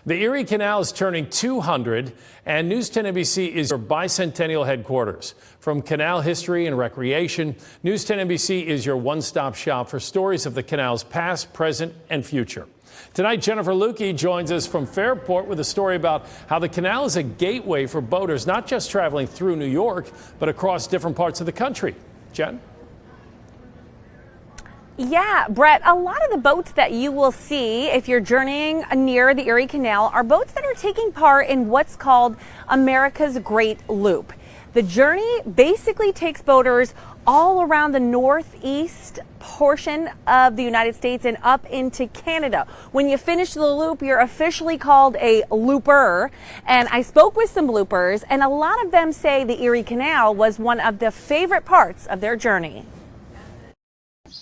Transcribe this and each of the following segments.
The Erie Canal is turning 200, and News 10 NBC is your bicentennial headquarters. From canal history and recreation, News 10 NBC is your one-stop shop for stories of the canal's past, present, and future. Tonight, Jennifer Lewke joins us from Fairport with a story about how the canal is a gateway for boaters, not just traveling through New York, but across different parts of the country. Jen? Yeah, Brett, a lot of the boats that you will see if you're journeying near the Erie Canal are boats that are taking part in what's called America's Great Loop. The journey basically takes boaters all around the northeast portion of the United States and up into Canada. When you finish the loop, you're officially called a looper. And I spoke with some loopers, and a lot of them say the Erie Canal was one of the favorite parts of their journey.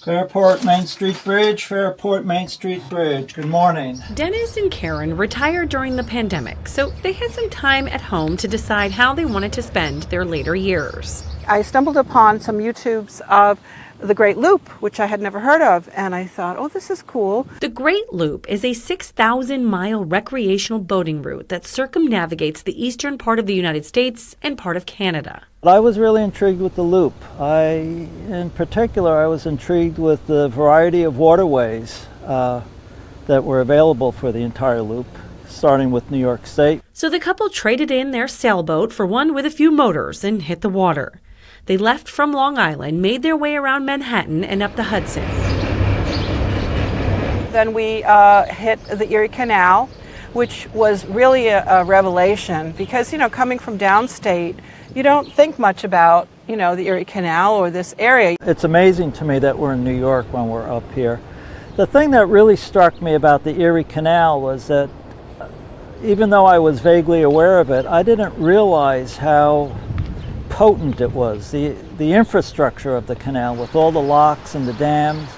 Fairport Main Street Bridge, Fairport Main Street Bridge. Good morning. Dennis and Karen retired during the pandemic, so they had some time at home to decide how they wanted to spend their later years. I stumbled upon some YouTubes of the Great Loop, which I had never heard of, and I thought, oh, this is cool. The Great Loop is a 6,000-mile recreational boating route that circumnavigates the eastern part of the United States and part of Canada. I was really intrigued with the loop. In particular, I was intrigued with the variety of waterways that were available for the entire loop, starting with New York State. So the couple traded in their sailboat for one with a few motors and hit the water. They left from Long Island, made their way around Manhattan and up the Hudson. Then we hit the Erie Canal, which was really a revelation because, coming from downstate, you don't think much about, the Erie Canal or this area. It's amazing to me that we're in New York when we're up here. The thing that really struck me about the Erie Canal was that even though I was vaguely aware of it, I didn't realize how potent it was, the infrastructure of the canal with all the locks and the dams.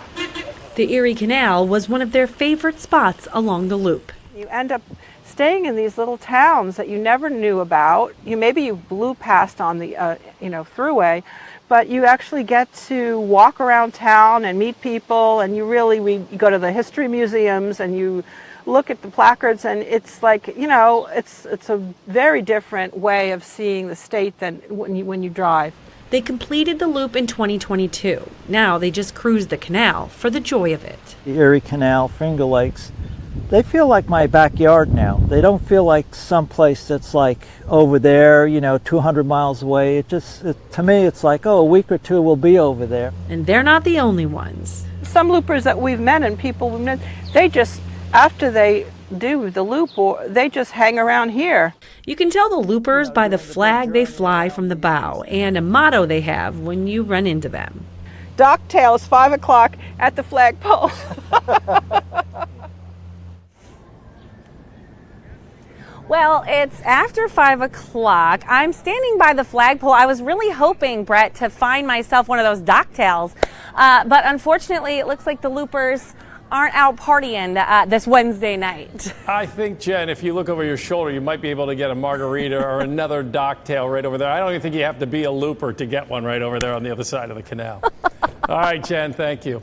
The Erie Canal was one of their favorite spots along the loop. You end up staying in these little towns that you never knew about. Maybe you blew past on the thruway, but you actually get to walk around town and meet people, and you go to the history museums and you look at the placards, and it's like, it's a very different way of seeing the state than when you drive. They completed the loop in 2022. Now they just cruise the canal for the joy of it. The Erie Canal, Finger Lakes, they feel like my backyard now. They don't feel like someplace that's like over there, 200 miles away. To me, it's like, a week or two we'll be over there. And they're not the only ones. Some loopers that we've met and people we've met, they just, after they do the loop, they just hang around here. You can tell the loopers by the flag they fly from the bow and a motto they have when you run into them. Docktails, 5 o'clock at the flagpole. Well, it's after 5 o'clock. I'm standing by the flagpole. I was really hoping, Brett, to find myself one of those docktails. But unfortunately, it looks like the loopers aren't out partying this Wednesday night. I think, Jen, if you look over your shoulder, you might be able to get a margarita or another docktail right over there. I don't even think you have to be a looper to get one right over there on the other side of the canal. All right, Jen, thank you.